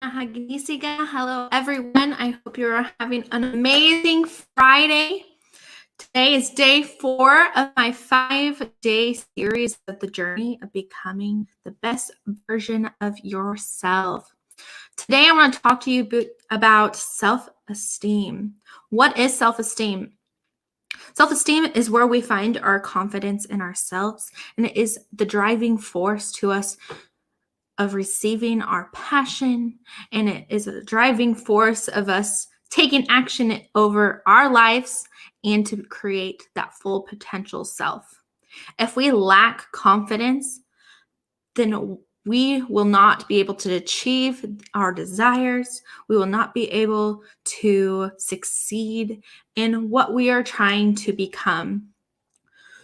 Hello, everyone. I hope you're having an amazing Friday. Today is day 4 of my 5-day series of the journey of becoming the best version of yourself. Today, I want to talk to you about self-esteem. What is self-esteem? Self-esteem is where we find our confidence in ourselves, and it is the driving force to us of receiving our passion, and it is a driving force of us taking action over our lives and to create that full potential self. If we lack confidence, then we will not be able to achieve our desires. We will not be able to succeed in what we are trying to become.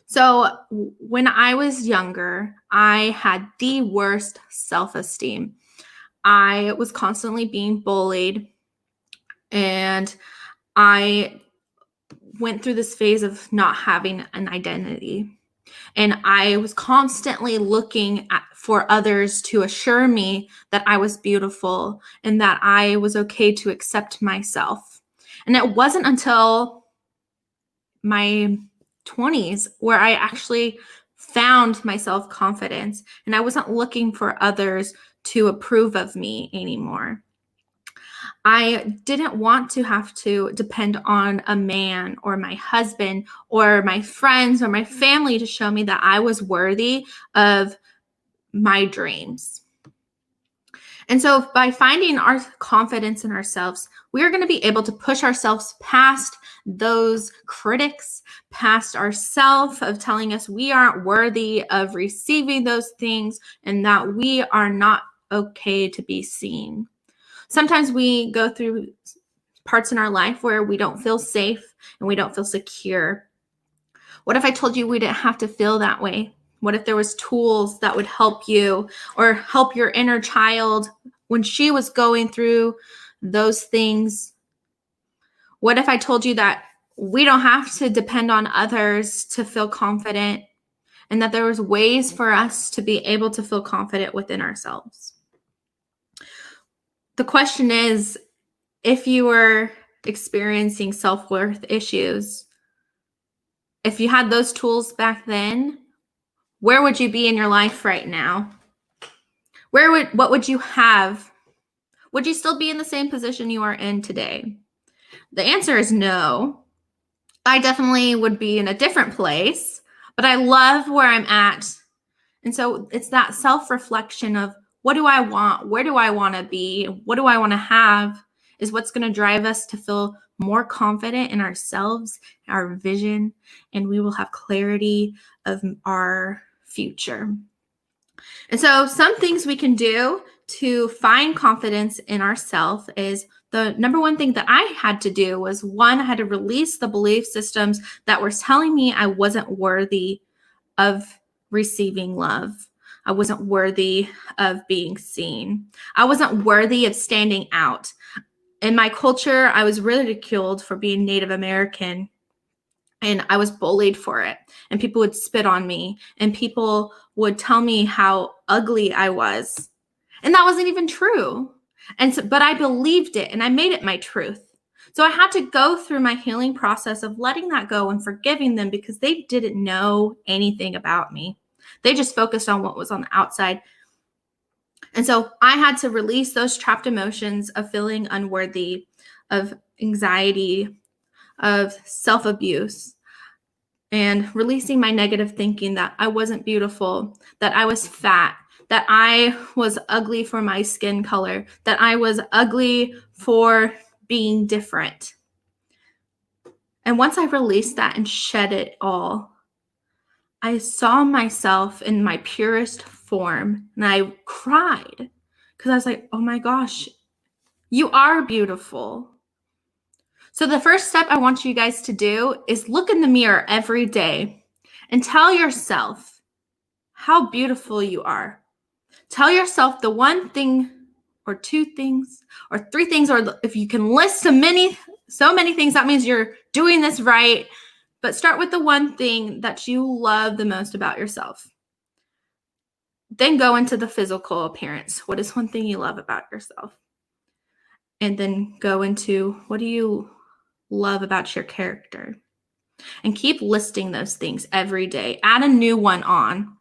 So when I was younger, I had the worst self-esteem. I was constantly being bullied, and I went through this phase of not having an identity. And I was constantly looking for others to assure me that I was beautiful and that I was okay to accept myself. And it wasn't until my 20s where I actually found my self-confidence, and I wasn't looking for others to approve of me anymore. I didn't want to have to depend on a man or my husband or my friends or my family to show me that I was worthy of my dreams. And so by finding our confidence in ourselves, we are going to be able to push ourselves past those critics, past ourselves of telling us we aren't worthy of receiving those things and that we are not okay to be seen. Sometimes we go through parts in our life where we don't feel safe and we don't feel secure. What if I told you we didn't have to feel that way? What if there was tools that would help you or help your inner child when she was going through those things? What if I told you that we don't have to depend on others to feel confident, and that there was ways for us to be able to feel confident within ourselves? The question is, if you were experiencing self-worth issues, if you had those tools back then, where would you be in your life right now? What would you have? Would you still be in the same position you are in today? The answer is no. I definitely would be in a different place, but I love where I'm at. And so it's that self-reflection of, what do I want? Where do I want to be? What do I want to have? Is what's going to drive us to feel more confident in ourselves, our vision, and we will have clarity of our future. And so some things we can do to find confidence in ourselves is, the number one thing that I had to do was, one, I had to release the belief systems that were telling me I wasn't worthy of receiving love. I wasn't worthy of being seen. I wasn't worthy of standing out. In my culture, I was ridiculed for being Native American, and I was bullied for it. And people would spit on me, and people would tell me how ugly I was. And that wasn't even true. But I believed it, and I made it my truth. So I had to go through my healing process of letting that go and forgiving them, because they didn't know anything about me. They just focused on what was on the outside. And so I had to release those trapped emotions of feeling unworthy, of anxiety, of self-abuse, and releasing my negative thinking that I wasn't beautiful, that I was fat, that I was ugly for my skin color, that I was ugly for being different. And once I released that and shed it all, I saw myself in my purest form, and I cried because I was like, oh my gosh, you are beautiful. So the first step I want you guys to do is look in the mirror every day and tell yourself how beautiful you are. Tell yourself the one thing or two things or three things, or if you can list so many things, that means you're doing this right. But start with the one thing that you love the most about yourself. Then go into the physical appearance. What is one thing you love about yourself? and then go into what do you love about your character? And keep listing those things every day. Add a new one on.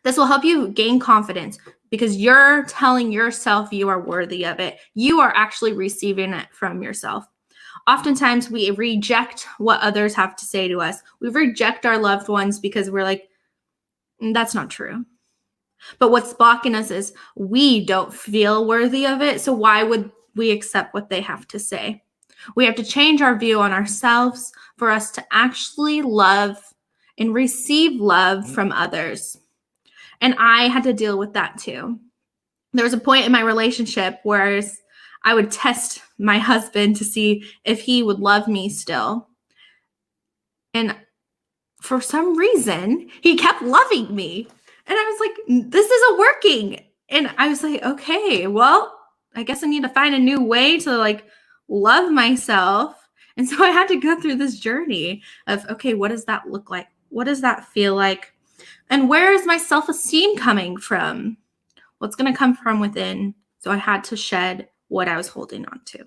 This will help you gain confidence because you're telling yourself you are worthy of it. You are actually receiving it from yourself. Oftentimes we reject what others have to say to us. We reject our loved ones because we're like, that's not true. But what's blocking us is we don't feel worthy of it. So why would we accept what they have to say? We have to change our view on ourselves for us to actually love and receive love from others. And I had to deal with that too. There was a point in my relationship where I would test my husband to see if he would love me still. And for some reason, he kept loving me. And I was like, this isn't working. And I was like, okay, well, I guess I need to find a new way to like love myself. And so I had to go through this journey of, okay, what does that look like? What does that feel like? And where is my self-esteem coming from? What's going to come from within? So I had to shed what I was holding on to.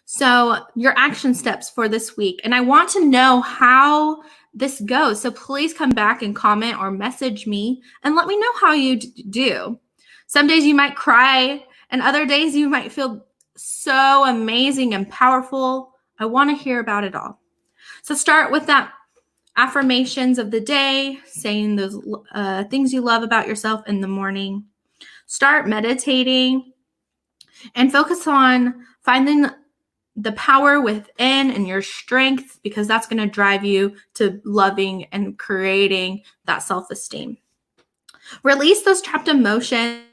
So your action steps for this week. And I want to know how this goes. So please come back and comment or message me and let me know how you do. Some days you might cry and other days you might feel so amazing and powerful. I want to hear about it all. So start with that affirmations of the day, saying those things you love about yourself in the morning. Start meditating and focus on finding the power within and your strength, because that's going to drive you to loving and creating that self-esteem. Release those trapped emotions.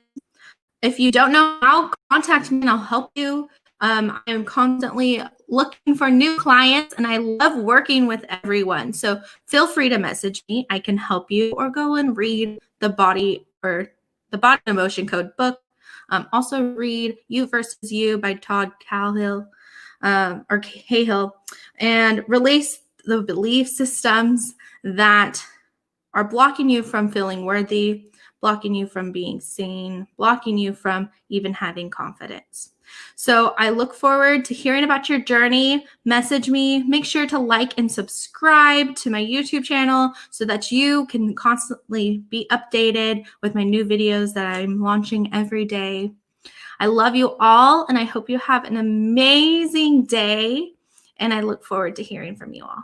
If you don't know how, contact me and I'll help you. I am constantly looking for new clients and I love working with everyone. So feel free to message me. I can help you, or go and read the Body Emotion Code book. Also read You Versus You by TODD CAHILL, or CAHILL, and release the belief systems that are blocking you from feeling worthy, blocking you from being seen, blocking you from even having confidence. So I look forward to hearing about your journey. Message me. Make sure to like and subscribe to my YouTube channel so that you can constantly be updated with my new videos that I'm launching every day. I love you all, and I hope you have an amazing day, and I look forward to hearing from you all.